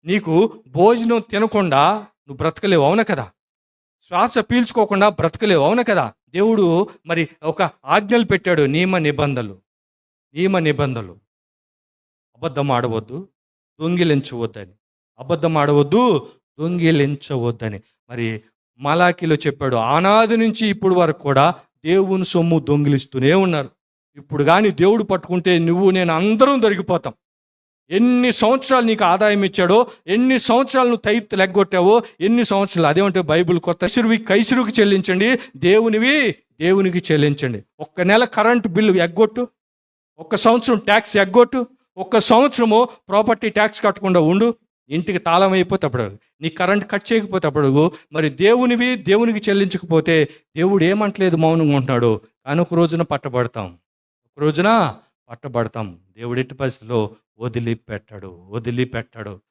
నీకు భోజనం తినకుండా నువ్వు బ్రతకలేవు, అవును కదా? శ్వాస పీల్చుకోకుండా బ్రతకలేవు, అవును కదా? దేవుడు మరి ఒక ఆజ్ఞలు పెట్టాడు, నియమ నిబంధనలు. అబద్ధం ఆడవద్దు, దొంగిలించవద్దని. అబద్ధం ఆడవద్దు, దొంగిలించవద్దని. మరి మలాకీలో చెప్పాడు, ఆనాది నుంచి ఇప్పుడు వరకు కూడా దేవుని సొమ్ము దొంగిలిస్తూనే ఉన్నారు. ఇప్పుడు కానీ దేవుడు పట్టుకుంటే నువ్వు నేను అందరం దొరికిపోతాం. ఎన్ని సంవత్సరాలు నీకు ఆదాయం ఇచ్చాడో, ఎన్ని సంవత్సరాలు నువ్వు తైత్తు లెగ్గొట్టావో, ఎన్ని సంవత్సరాలు, అదేమంటే బైబిల్ కొత్త, కైసరుకి చెల్లించండి, దేవునికి చెల్లించండి. ఒక్క నెల కరెంటు బిల్లు ఎగ్గొట్టు, ఒక్క సంవత్సరం ట్యాక్స్ ఎగ్గొట్టు, ఒక్క సంవత్సరము ప్రాపర్టీ ట్యాక్స్ కట్టకుండా ఉండు. ఇంటికి తాళం అయిపోతే అప్పుడు, నీ కరెంట్ కట్ చేయకపోతే అప్పుడు, మరి దేవునికి చెల్లించకపోతే దేవుడు ఏమంటలేదు, మౌనంగా ఉంటున్నాడు. కానీ ఒక రోజున పట్టబడతాం. దేవుడు ఎట్టి పరిస్థితిలో వదిలిపెట్టాడు.